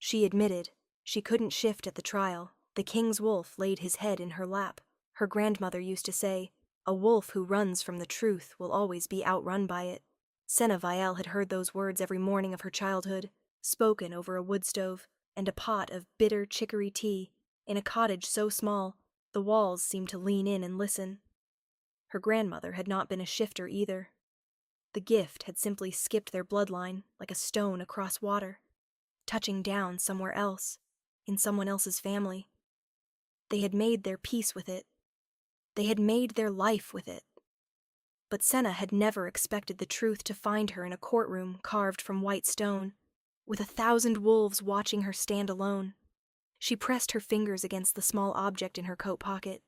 She admitted she couldn't shift at the trial. The king's wolf laid his head in her lap. Her grandmother used to say, "A wolf who runs from the truth will always be outrun by it." Senna Vielle had heard those words every morning of her childhood, spoken over a wood stove and a pot of bitter chicory tea, in a cottage so small the walls seemed to lean in and listen. Her grandmother had not been a shifter either. The gift had simply skipped their bloodline like a stone across water, touching down somewhere else, in someone else's family. They had made their peace with it. They had made their life with it. But Senna had never expected the truth to find her in a courtroom carved from white stone, with 1,000 wolves watching her stand alone. She pressed her fingers against the small object in her coat pocket.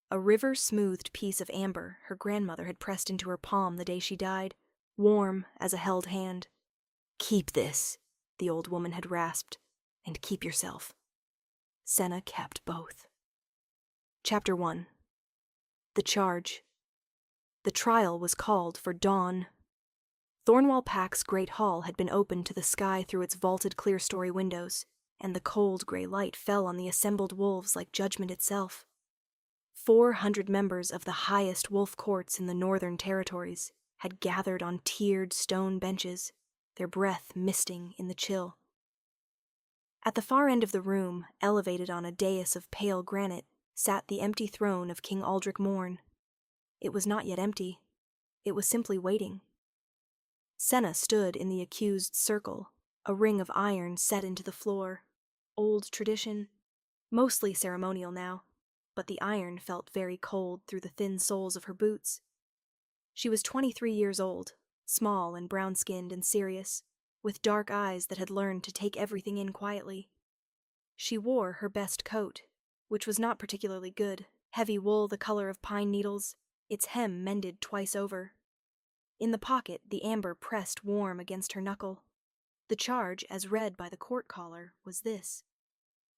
A river-smoothed piece of amber her grandmother had pressed into her palm the day she died, warm as a held hand. "Keep this," the old woman had rasped, "and keep yourself." Senna kept both. Chapter 1. The Charge. The trial was called for dawn. Thornwall Pack's great hall had been opened to the sky through its vaulted clerestory windows, and the cold gray light fell on the assembled wolves like judgment itself. 400 members of the highest wolf courts in the Northern Territories had gathered on tiered stone benches, their breath misting in the chill. At the far end of the room, elevated on a dais of pale granite, sat the empty throne of King Aldrich Morn. It was not yet empty. It was simply waiting. Senna stood in the accused circle, a ring of iron set into the floor. Old tradition, mostly ceremonial now, but the iron felt very cold through the thin soles of her boots. She was 23 years old, small and brown-skinned and serious, with dark eyes that had learned to take everything in quietly. She wore her best coat, which was not particularly good, heavy wool the color of pine needles, its hem mended twice over. In the pocket, the amber pressed warm against her knuckle. The charge, as read by the court caller, was this: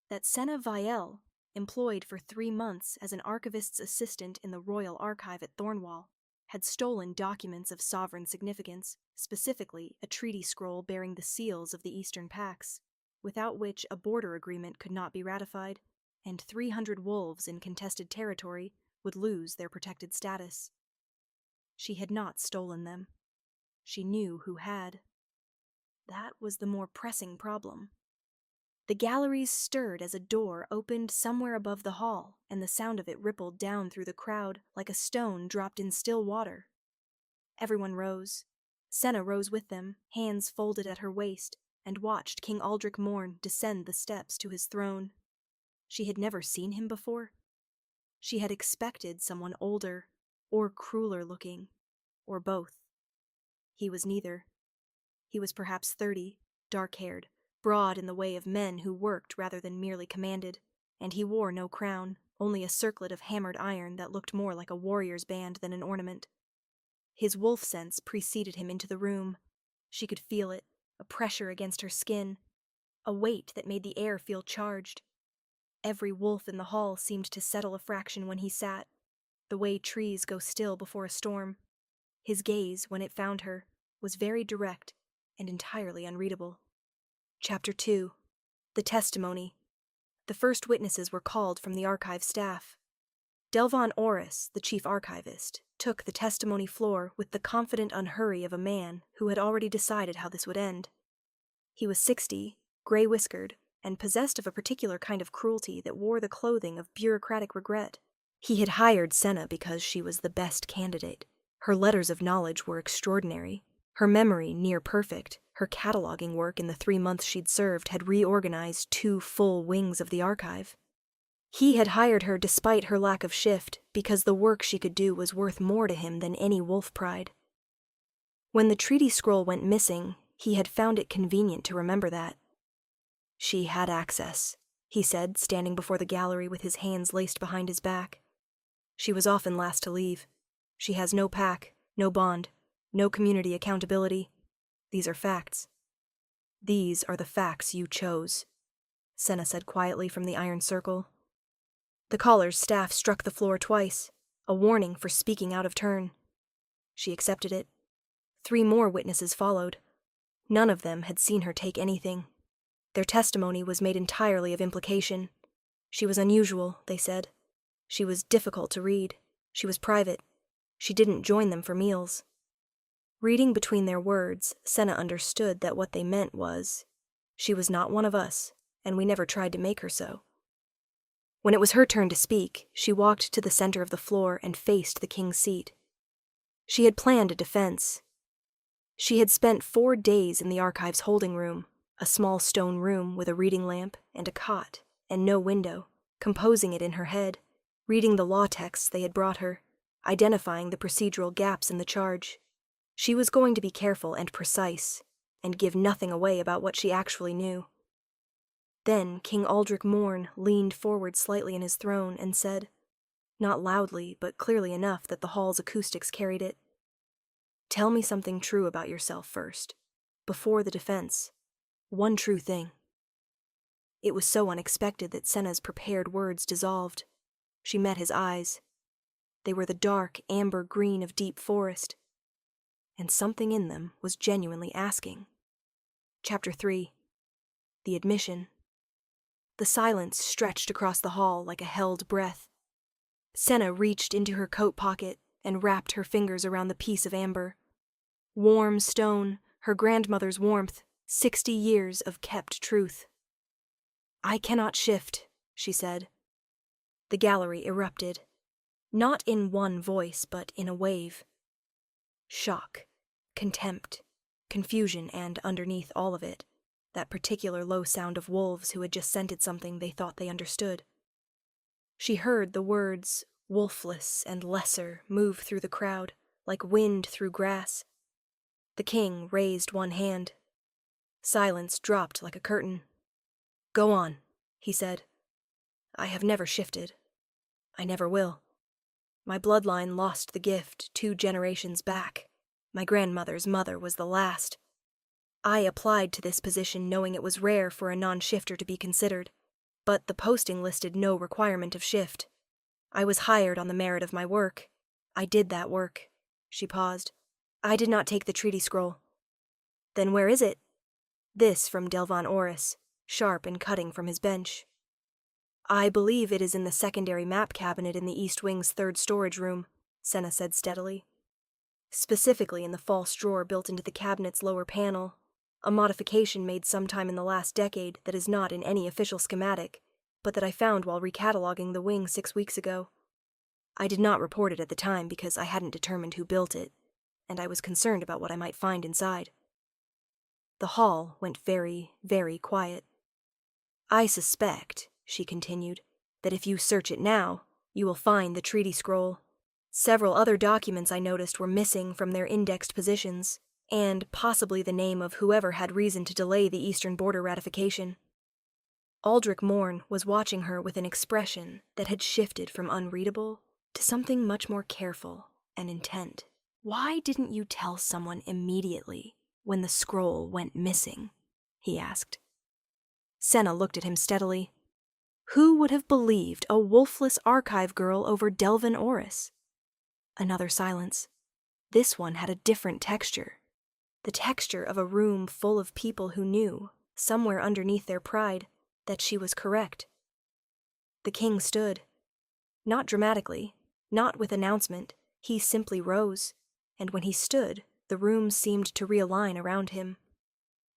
that Senna Vielle, employed for 3 months as an archivist's assistant in the Royal Archive at Thornwall, had stolen documents of sovereign significance, specifically a treaty scroll bearing the seals of the Eastern Pacts, without which a border agreement could not be ratified, and 300 wolves in contested territory would lose their protected status. She had not stolen them. She knew who had. That was the more pressing problem. The galleries stirred as a door opened somewhere above the hall, and the sound of it rippled down through the crowd like a stone dropped in still water. Everyone rose. Senna rose with them, hands folded at her waist, and watched King Aldrich Morn descend the steps to his throne. She had never seen him before. She had expected someone older, or crueler looking, or both. He was neither. He was perhaps 30, dark-haired, broad in the way of men who worked rather than merely commanded, and he wore no crown, only a circlet of hammered iron that looked more like a warrior's band than an ornament. His wolf sense preceded him into the room. She could feel it, a pressure against her skin, a weight that made the air feel charged. Every wolf in the hall seemed to settle a fraction when he sat, the way trees go still before a storm. His gaze, when it found her, was very direct and entirely unreadable. Chapter 2. The Testimony. The first witnesses were called from the archive staff. Delvon Orris, the chief archivist, took the testimony floor with the confident unhurry of a man who had already decided how this would end. He was 60, gray-whiskered, and possessed of a particular kind of cruelty that wore the clothing of bureaucratic regret. He had hired Senna because she was the best candidate. Her letters of knowledge were extraordinary, her memory near perfect. Her cataloging work in the 3 months she'd served had reorganized 2 full wings of the archive. He had hired her despite her lack of shift, because the work she could do was worth more to him than any wolf pride. When the treaty scroll went missing, he had found it convenient to remember that. "She had access," he said, standing before the gallery with his hands laced behind his back. "She was often last to leave. She has no pack, no bond, no community accountability. These are facts." "These are the facts you chose," Senna said quietly from the iron circle. The caller's staff struck the floor twice, a warning for speaking out of turn. She accepted it. 3 more witnesses followed. None of them had seen her take anything. Their testimony was made entirely of implication. She was unusual, they said. She was difficult to read. She was private. She didn't join them for meals. Reading between their words, Senna understood that what they meant was, she was not one of us, and we never tried to make her so. When it was her turn to speak, she walked to the center of the floor and faced the king's seat. She had planned a defense. She had spent 4 days in the archive's holding room, a small stone room with a reading lamp and a cot and no window, composing it in her head, reading the law texts they had brought her, identifying the procedural gaps in the charge. She was going to be careful and precise, and give nothing away about what she actually knew. Then King Aldrich Morn leaned forward slightly in his throne and said, not loudly but clearly enough that the hall's acoustics carried it, "Tell me something true about yourself first, before the defense. One true thing." It was so unexpected that Senna's prepared words dissolved. She met his eyes. They were the dark amber green of deep forest, and something in them was genuinely asking. Chapter 3. The Admission. The silence stretched across the hall like a held breath. Senna reached into her coat pocket and wrapped her fingers around the piece of amber. Warm stone, her grandmother's warmth, 60 years of kept truth. "I cannot shift," she said. The gallery erupted, not in one voice, but in a wave. Shock, contempt, confusion, and underneath all of it, that particular low sound of wolves who had just scented something they thought they understood. She heard the words, wolfless and lesser, move through the crowd, like wind through grass. The king raised one hand. Silence dropped like a curtain. "Go on," he said. "I have never shifted. I never will. My bloodline lost the gift 2 generations back. My grandmother's mother was the last. I applied to this position knowing it was rare for a non-shifter to be considered, but the posting listed no requirement of shift. I was hired on the merit of my work. I did that work." She paused. "I did not take the treaty scroll." "Then where is it?" This from Delvan Oris, sharp and cutting from his bench. "I believe it is in the secondary map cabinet in the East Wing's 3rd storage room," Senna said steadily. "Specifically in the false drawer built into the cabinet's lower panel, a modification made sometime in the last decade that is not in any official schematic, but that I found while recataloguing the wing 6 weeks ago. I did not report it at the time because I hadn't determined who built it, and I was concerned about what I might find inside." The hall went very, very quiet. "I suspect," she continued, "that if you search it now, you will find the treaty scroll. Several other documents I noticed were missing from their indexed positions, and possibly the name of whoever had reason to delay the eastern border ratification." Aldrich Morn was watching her with an expression that had shifted from unreadable to something much more careful and intent. "Why didn't you tell someone immediately when the scroll went missing?" he asked. Senna looked at him steadily. Who would have believed a wolfless archive girl over Delvan Oris? Another silence. This one had a different texture. The texture of a room full of people who knew, somewhere underneath their pride, that she was correct. The king stood. Not dramatically, not with announcement, he simply rose, and when he stood, the room seemed to realign around him.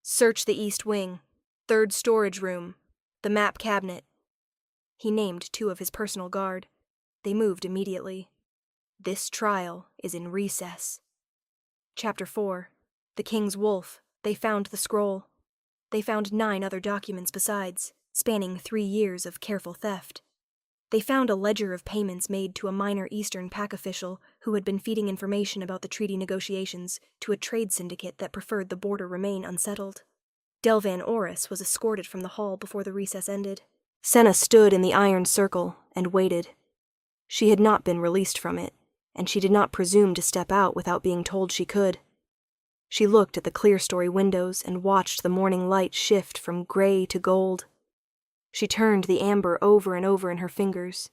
"Search the East Wing, 3rd storage room, the map cabinet." He named 2 of his personal guard. They moved immediately. "This trial is in recess." Chapter 4. The King's Wolf. They found the scroll. They found 9 other documents besides, spanning 3 years of careful theft. They found a ledger of payments made to a minor Eastern PAC official who had been feeding information about the treaty negotiations to a trade syndicate that preferred the border remain unsettled. Delvan Oris was escorted from the hall before the recess ended. Senna stood in the iron circle and waited. She had not been released from it, and she did not presume to step out without being told she could. She looked at the clerestory windows and watched the morning light shift from gray to gold. She turned the amber over and over in her fingers.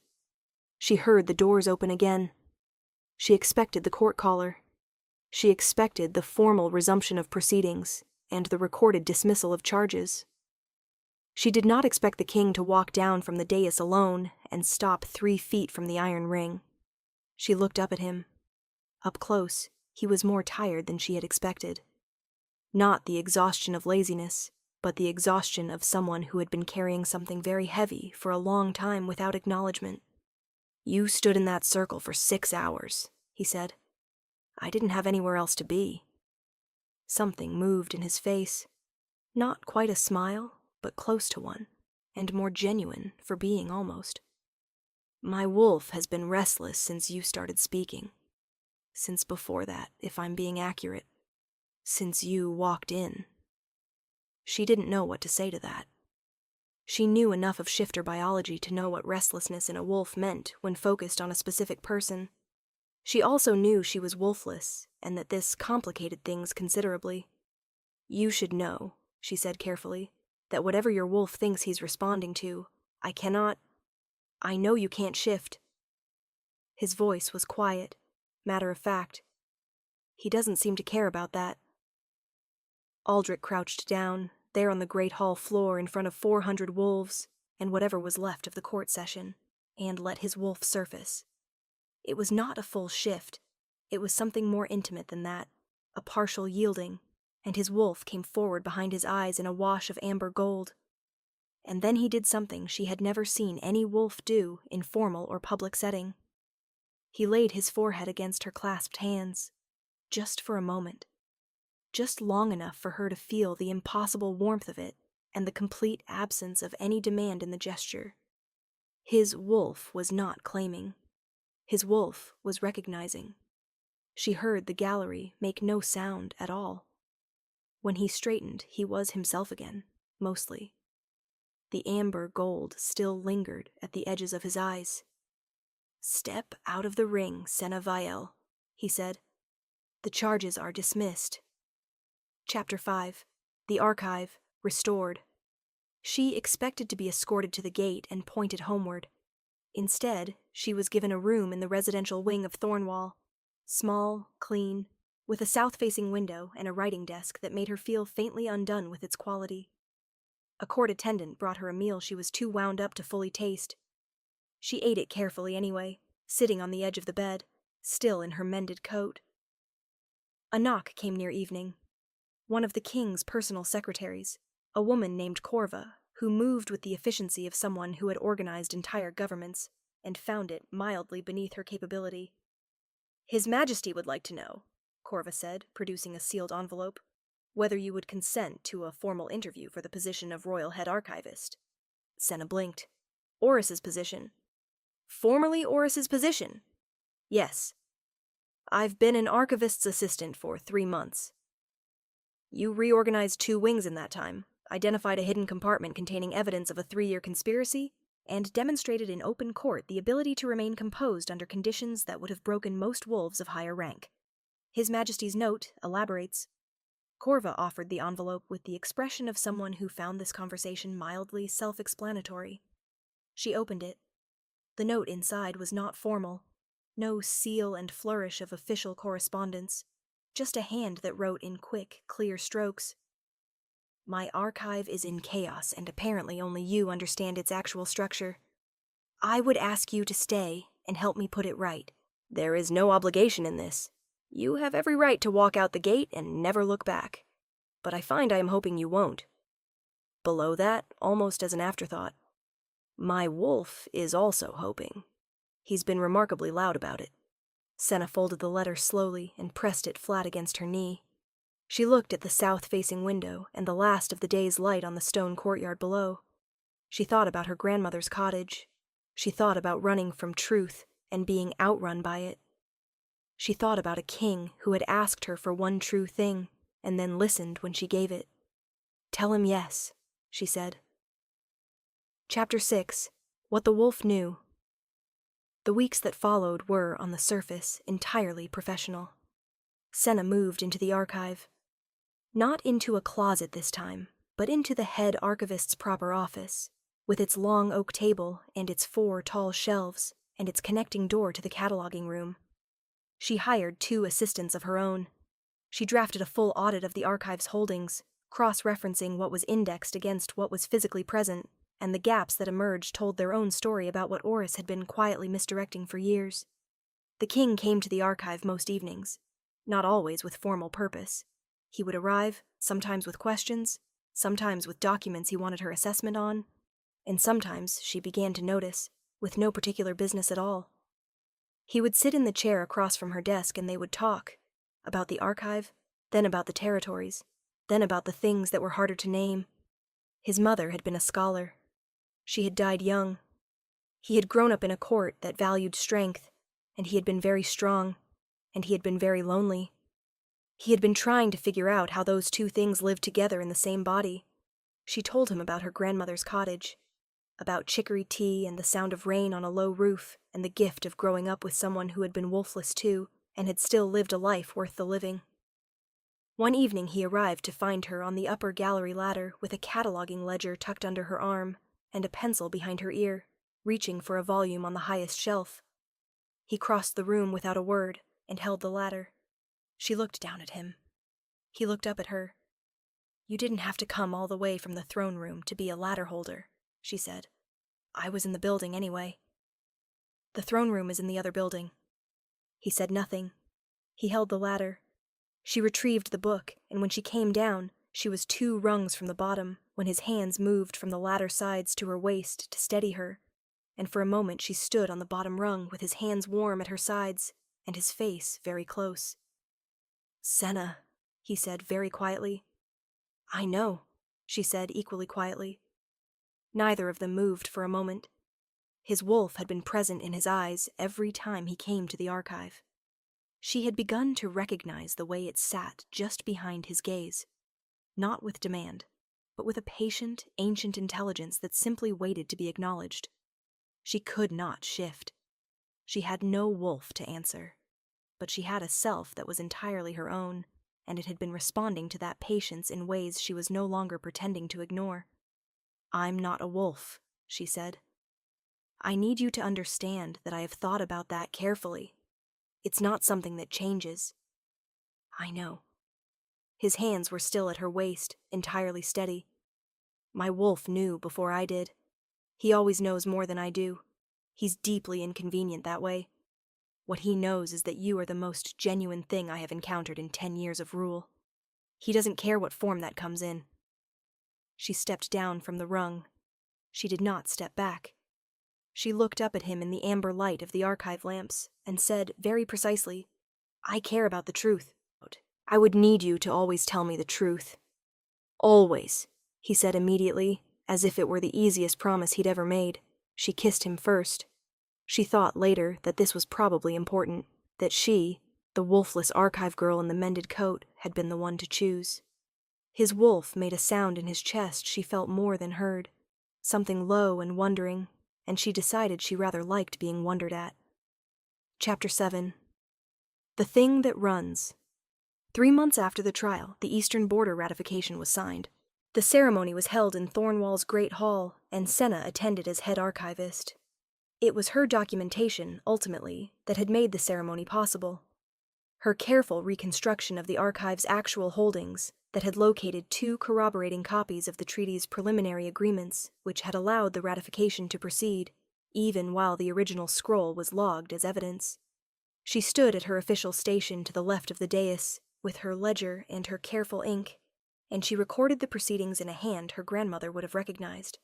She heard the doors open again. She expected the court caller. She expected the formal resumption of proceedings and the recorded dismissal of charges. She did not expect the king to walk down from the dais alone and stop 3 feet from the iron ring. She looked up at him. Up close, he was more tired than she had expected. Not the exhaustion of laziness, but the exhaustion of someone who had been carrying something very heavy for a long time without acknowledgement. "You stood in that circle for 6 hours," he said. "I didn't have anywhere else to be." Something moved in his face. Not quite a smile, but close to one, and more genuine for being almost. "My wolf has been restless since you started speaking. Since before that, if I'm being accurate. Since you walked in." She didn't know what to say to that. She knew enough of shifter biology to know what restlessness in a wolf meant when focused on a specific person. She also knew she was wolfless, and that this complicated things considerably. "You should know," she said carefully, "that whatever your wolf thinks he's responding to, I know you can't shift." His voice was quiet, matter of fact. "He doesn't seem to care about that." Aldrich crouched down, there on the great hall floor in front of 400 wolves, and whatever was left of the court session, and let his wolf surface. It was not a full shift. It was something more intimate than that, a partial yielding, and his wolf came forward behind his eyes in a wash of amber gold. And then he did something she had never seen any wolf do in formal or public setting. He laid his forehead against her clasped hands, just for a moment. Just long enough for her to feel the impossible warmth of it and the complete absence of any demand in the gesture. His wolf was not claiming. His wolf was recognizing. She heard the gallery make no sound at all. When he straightened, he was himself again, mostly. The amber gold still lingered at the edges of his eyes. "Step out of the ring, unveiled," he said. "The charges are dismissed." Chapter 5. The Archive, Restored. She expected to be escorted to the gate and pointed homeward. Instead, she was given a room in the residential wing of Thornwall. Small, clean, with a south-facing window and a writing desk that made her feel faintly undone with its quality. A court attendant brought her a meal she was too wound up to fully taste. She ate it carefully anyway, sitting on the edge of the bed, still in her mended coat. A knock came near evening. One of the king's personal secretaries, a woman named Corva, who moved with the efficiency of someone who had organized entire governments and found it mildly beneath her capability. "His Majesty would like to know," Corva said, producing a sealed envelope, "whether you would consent to a formal interview for the position of Royal Head Archivist." Senna blinked. "Oris's position." "Formerly Oris's position?" "Yes. I've been an archivist's assistant for 3 months. You reorganized 2 wings in that time, identified a hidden compartment containing evidence of a 3-year conspiracy, and demonstrated in open court the ability to remain composed under conditions that would have broken most wolves of higher rank. His Majesty's note elaborates." Corva offered the envelope with the expression of someone who found this conversation mildly self-explanatory. She opened it. The note inside was not formal. No seal and flourish of official correspondence. Just a hand that wrote in quick, clear strokes. "My archive is in chaos, and apparently only you understand its actual structure. I would ask you to stay and help me put it right. There is no obligation in this. You have every right to walk out the gate and never look back. But I find I am hoping you won't." Below that, almost as an afterthought, "My wolf is also hoping. He's been remarkably loud about it." Senna folded the letter slowly and pressed it flat against her knee. She looked at the south-facing window and the last of the day's light on the stone courtyard below. She thought about her grandmother's cottage. She thought about running from truth and being outrun by it. She thought about a king who had asked her for one true thing and then listened when she gave it. "Tell him yes," she said. Chapter 6. What the Wolf Knew. The weeks that followed were, on the surface, entirely professional. Senna moved into the archive. Not into a closet this time, but into the head archivist's proper office, with its long oak table and its 4 tall shelves and its connecting door to the cataloging room. She hired 2 assistants of her own. She drafted a full audit of the archive's holdings, cross-referencing what was indexed against what was physically present, and the gaps that emerged told their own story about what Oris had been quietly misdirecting for years. The king came to the archive most evenings, not always with formal purpose. He would arrive, sometimes with questions, sometimes with documents he wanted her assessment on, and sometimes, she began to notice, with no particular business at all. He would sit in the chair across from her desk and they would talk, about the archive, then about the territories, then about the things that were harder to name. His mother had been a scholar. She had died young. He had grown up in a court that valued strength, and he had been very strong, and he had been very lonely. He had been trying to figure out how those two things lived together in the same body. She told him about her grandmother's cottage, about chicory tea and the sound of rain on a low roof, and the gift of growing up with someone who had been wolfless too, and had still lived a life worth the living. One evening he arrived to find her on the upper gallery ladder with a cataloging ledger tucked under her arm and a pencil behind her ear, reaching for a volume on the highest shelf. He crossed the room without a word and held the ladder. She looked down at him. He looked up at her. "You didn't have to come all the way from the throne room to be a ladder holder," she said. "I was in the building anyway." "The throne room is in the other building." He said nothing. He held the ladder. She retrieved the book, and when she came down, she was 2 rungs from the bottom when his hands moved from the ladder sides to her waist to steady her, and for a moment she stood on the bottom rung with his hands warm at her sides and his face very close. "Senna," he said very quietly. "I know," she said equally quietly. Neither of them moved for a moment. His wolf had been present in his eyes every time he came to the archive. She had begun to recognize the way it sat just behind his gaze, not with demand, but with a patient, ancient intelligence that simply waited to be acknowledged. She could not shift. She had no wolf to answer, but she had a self that was entirely her own, and it had been responding to that patience in ways she was no longer pretending to ignore. "I'm not a wolf," she said. "I need you to understand that I have thought about that carefully. It's not something that changes." "I know." His hands were still at her waist, entirely steady. "My wolf knew before I did. He always knows more than I do. He's deeply inconvenient that way. What he knows is that you are the most genuine thing I have encountered in 10 years of rule. He doesn't care what form that comes in." She stepped down from the rung. She did not step back. She looked up at him in the amber light of the archive lamps and said very precisely, "I care about the truth. I would need you to always tell me the truth." "Always," he said immediately, as if it were the easiest promise he'd ever made. She kissed him first. She thought later that this was probably important, that she, the wolfless archive girl in the mended coat, had been the one to choose. His wolf made a sound in his chest she felt more than heard, something low and wondering, and she decided she rather liked being wondered at. Chapter 7. The Thing That Runs. 3 months after the trial, the Eastern Border ratification was signed. The ceremony was held in Thornwall's Great Hall, and Senna attended as head archivist. It was her documentation, ultimately, that had made the ceremony possible. Her careful reconstruction of the archive's actual holdings that had located 2 corroborating copies of the treaty's preliminary agreements, which had allowed the ratification to proceed, even while the original scroll was logged as evidence. She stood at her official station to the left of the dais, with her ledger and her careful ink, and she recorded the proceedings in a hand her grandmother would have recognized.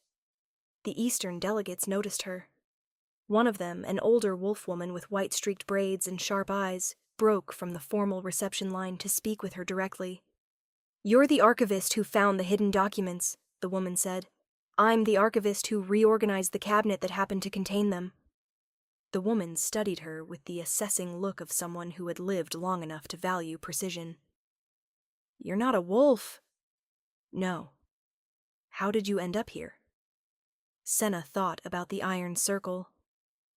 The Eastern delegates noticed her. One of them, an older wolf woman with white-streaked braids and sharp eyes, broke from the formal reception line to speak with her directly. "You're the archivist who found the hidden documents," the woman said. "I'm the archivist who reorganized the cabinet that happened to contain them." The woman studied her with the assessing look of someone who had lived long enough to value precision. "You're not a wolf." "No." "How did you end up here?" Senna thought about the iron circle,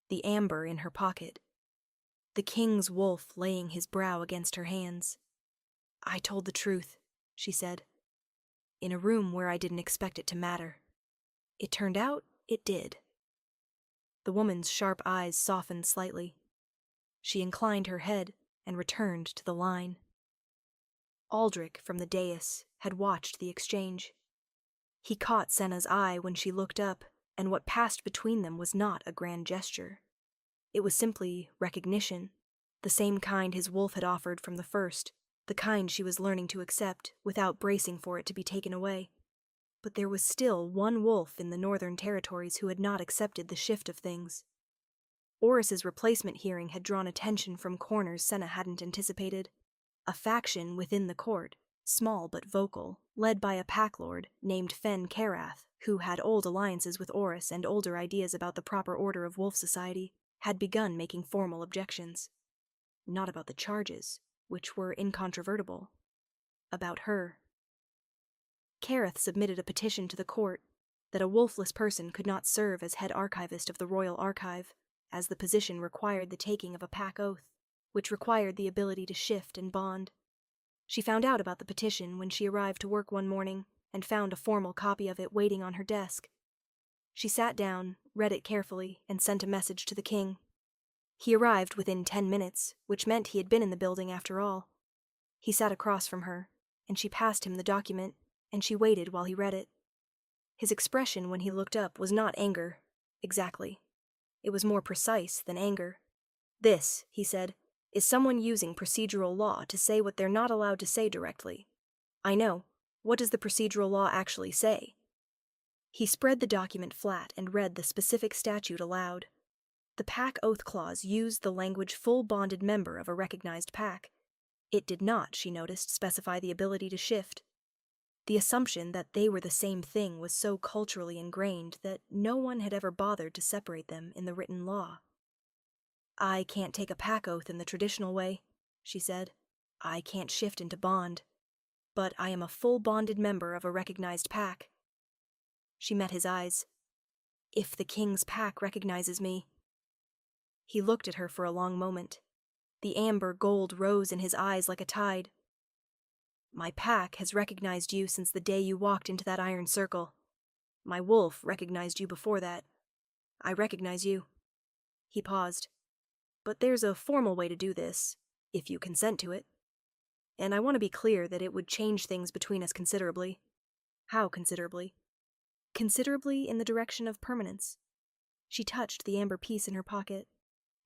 the amber in her pocket, the king's wolf laying his brow against her hands. "I told the truth," she said, "in a room where I didn't expect it to matter. It turned out it did." The woman's sharp eyes softened slightly. She inclined her head and returned to the line. Aldrich, from the dais, had watched the exchange. He caught Senna's eye when she looked up, and what passed between them was not a grand gesture. It was simply recognition, the same kind his wolf had offered from the first, the kind she was learning to accept without bracing for it to be taken away. But there was still one wolf in the Northern Territories who had not accepted the shift of things. Oris's replacement hearing had drawn attention from corners Senna hadn't anticipated. A faction within the court, small but vocal, led by a pack lord named Fen Karath, who had old alliances with Oris and older ideas about the proper order of wolf society, had begun making formal objections. Not about the charges, which were incontrovertible. About her. Karath submitted a petition to the court that a wolfless person could not serve as head archivist of the Royal Archive, as the position required the taking of a pack oath, which required the ability to shift and bond. She found out about the petition when she arrived to work one morning and found a formal copy of it waiting on her desk. She sat down, read it carefully, and sent a message to the king. He arrived within 10 minutes, which meant he had been in the building after all. He sat across from her, and she passed him the document, and she waited while he read it. His expression when he looked up was not anger, exactly. It was more precise than anger. "This," he said, "is someone using procedural law to say what they're not allowed to say directly. I know. What does the procedural law actually say?" He spread the document flat and read the specific statute aloud. The pack oath clause used the language full bonded member of a recognized pack. It did not, she noticed, specify the ability to shift. The assumption that they were the same thing was so culturally ingrained that no one had ever bothered to separate them in the written law. "I can't take a pack oath in the traditional way," she said. "I can't shift into bond. But I am a full bonded member of a recognized pack." She met his eyes. "If the king's pack recognizes me." He looked at her for a long moment. The amber gold rose in his eyes like a tide. "My pack has recognized you since the day you walked into that iron circle. My wolf recognized you before that. I recognize you." He paused. "But there's a formal way to do this, if you consent to it. And I want to be clear that it would change things between us considerably." "How considerably?" "Considerably in the direction of permanence." She touched the amber piece in her pocket.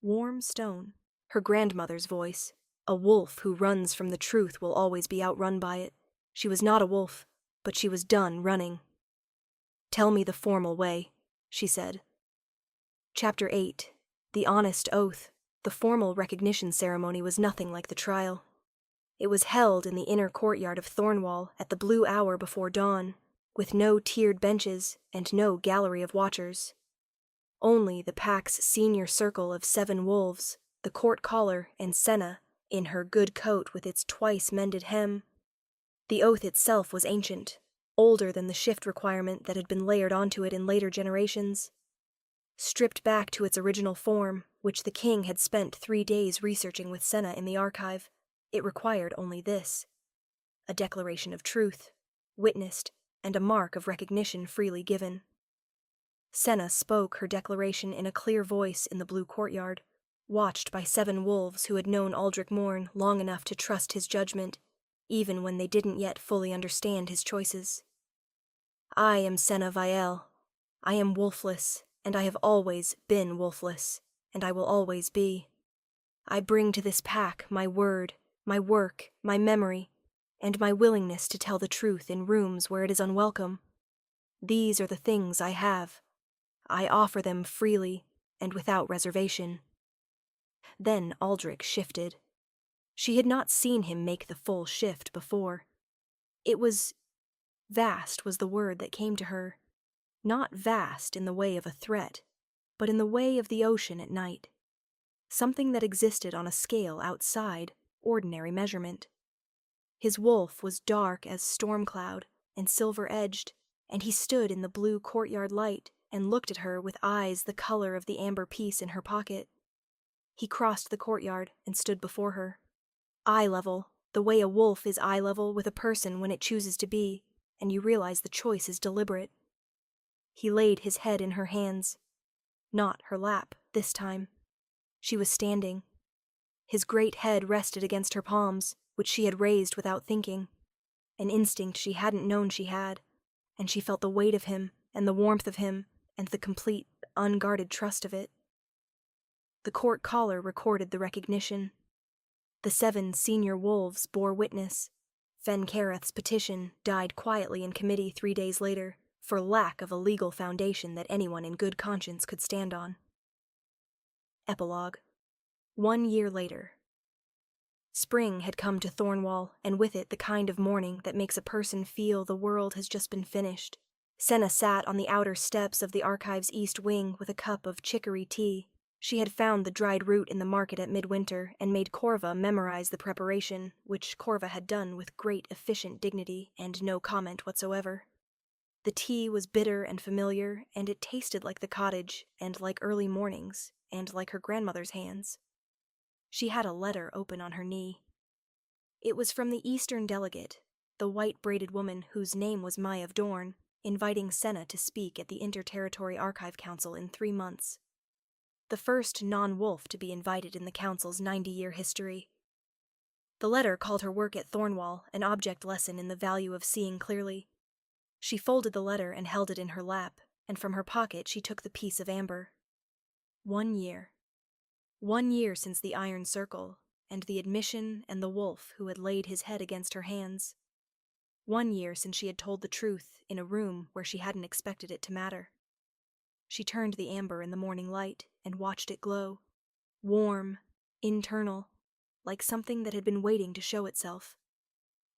Warm stone. Her grandmother's voice. "A wolf who runs from the truth will always be outrun by it." She was not a wolf, but she was done running. "Tell me the formal way," she said. Chapter 8. The Honest Oath. The formal recognition ceremony was nothing like the trial. It was held in the inner courtyard of Thornwall at the blue hour before dawn, with no tiered benches and no gallery of watchers. Only the pack's senior circle of 7 wolves, the court caller and Senna, in her good coat with its twice-mended hem. The oath itself was ancient, older than the shift requirement that had been layered onto it in later generations. Stripped back to its original form, which the king had spent 3 days researching with Senna in the archive, it required only this: a declaration of truth, witnessed, and a mark of recognition freely given. Senna spoke her declaration in a clear voice in the blue courtyard, watched by 7 wolves who had known Aldrich Morn long enough to trust his judgment, even when they didn't yet fully understand his choices. "I am Senna Viel. I am wolfless, and I have always been wolfless, and I will always be. I bring to this pack my word, my work, my memory, and my willingness to tell the truth in rooms where it is unwelcome. These are the things I have. I offer them freely and without reservation." Then Aldrich shifted. She had not seen him make the full shift before. It was vast was the word that came to her. Not vast in the way of a threat, but in the way of the ocean at night. Something that existed on a scale outside ordinary measurement. His wolf was dark as storm cloud and silver-edged, and he stood in the blue courtyard light and looked at her with eyes the color of the amber piece in her pocket. He crossed the courtyard and stood before her. Eye level, the way a wolf is eye level with a person when it chooses to be, and you realize the choice is deliberate. He laid his head in her hands. Not her lap, this time. She was standing. His great head rested against her palms, which she had raised without thinking, an instinct she hadn't known she had, and she felt the weight of him and the warmth of him and the complete, unguarded trust of it. The court caller recorded the recognition. The 7 senior wolves bore witness. Fencareth's petition died quietly in committee 3 days later, for lack of a legal foundation that anyone in good conscience could stand on. Epilogue. 1 year later. Spring had come to Thornwall, and with it the kind of morning that makes a person feel the world has just been finished. Senna sat on the outer steps of the archive's east wing with a cup of chicory tea. She had found the dried root in the market at midwinter and made Corva memorize the preparation, which Corva had done with great efficient dignity and no comment whatsoever. The tea was bitter and familiar, and it tasted like the cottage, and like early mornings, and like her grandmother's hands. She had a letter open on her knee. It was from the Eastern delegate, the white-braided woman whose name was Mai of Dorn, inviting Senna to speak at the Interterritory Archive Council in 3 months. The first non-wolf to be invited in the Council's 90-year history. The letter called her work at Thornwall an object lesson in the value of seeing clearly. She folded the letter and held it in her lap, and from her pocket she took the piece of amber. 1 year. 1 year since the Iron Circle, and the admission and the wolf who had laid his head against her hands. 1 year since she had told the truth in a room where she hadn't expected it to matter. She turned the amber in the morning light and watched it glow, warm, internal, like something that had been waiting to show itself.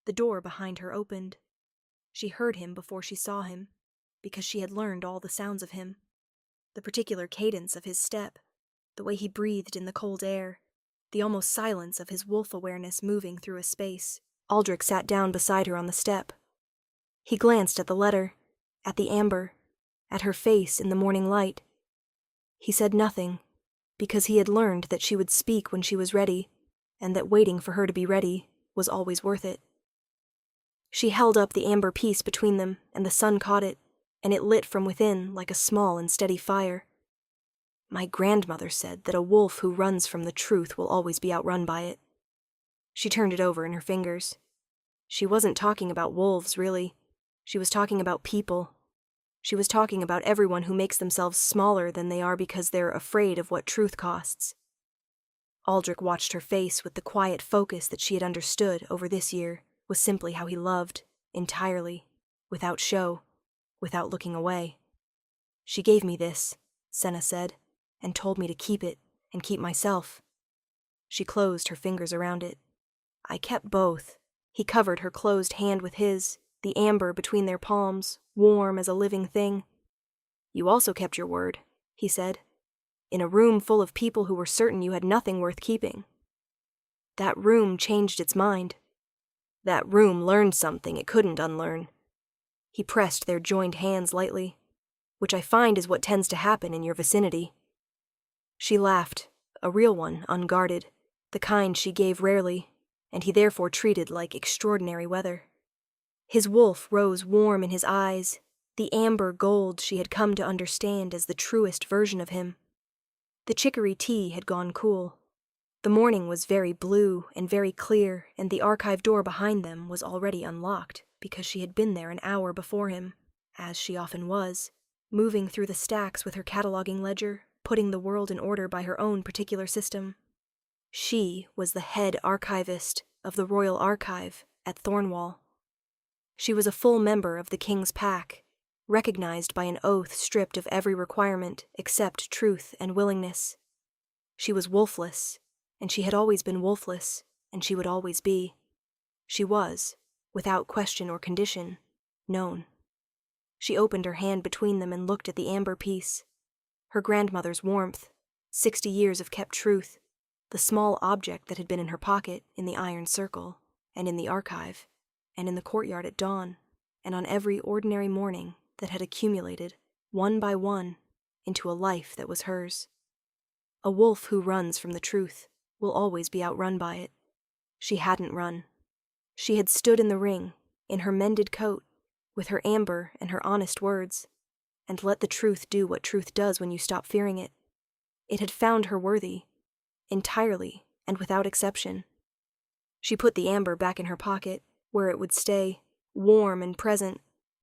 The door behind her opened. She heard him before she saw him, because she had learned all the sounds of him. The particular cadence of his step, the way he breathed in the cold air, the almost silence of his wolf awareness moving through a space. Aldrich sat down beside her on the step. He glanced at the letter, at the amber, at her face in the morning light. He said nothing, because he had learned that she would speak when she was ready, and that waiting for her to be ready was always worth it. She held up the amber piece between them, and the sun caught it, and it lit from within like a small and steady fire. My grandmother said that a wolf who runs from the truth will always be outrun by it. She turned it over in her fingers. She wasn't talking about wolves, really. She was talking about people. She was talking about everyone who makes themselves smaller than they are because they're afraid of what truth costs. Aldrich watched her face with the quiet focus that she had understood over this year was simply how he loved, entirely, without show, without looking away. She gave me this, Senna said, and told me to keep it and keep myself. She closed her fingers around it. I kept both. He covered her closed hand with his, the amber between their palms, warm as a living thing. You also kept your word, he said, in a room full of people who were certain you had nothing worth keeping. That room changed its mind. That room learned something it couldn't unlearn. He pressed their joined hands lightly, which I find is what tends to happen in your vicinity. She laughed, a real one, unguarded, the kind she gave rarely, and he therefore treated like extraordinary weather. His wolf rose warm in his eyes, the amber gold she had come to understand as the truest version of him. The chicory tea had gone cool. The morning was very blue and very clear, and the archive door behind them was already unlocked because she had been there an hour before him, as she often was, moving through the stacks with her cataloging ledger, putting the world in order by her own particular system. She was the head archivist of the Royal Archive at Thornwall. She was a full member of the King's Pack, recognized by an oath stripped of every requirement except truth and willingness. She was wolfless, and she had always been wolfless, and she would always be. She was, without question or condition, known. She opened her hand between them and looked at the amber piece. Her grandmother's warmth, 60 years of kept truth, the small object that had been in her pocket in the Iron Circle, and in the archive, and in the courtyard at dawn, and on every ordinary morning that had accumulated, one by one, into a life that was hers. A wolf who runs from the truth will always be outrun by it. She hadn't run. She had stood in the ring, in her mended coat, with her amber and her honest words, and let the truth do what truth does when you stop fearing it. It had found her worthy, entirely and without exception. She put the amber back in her pocket, where it would stay, warm and present,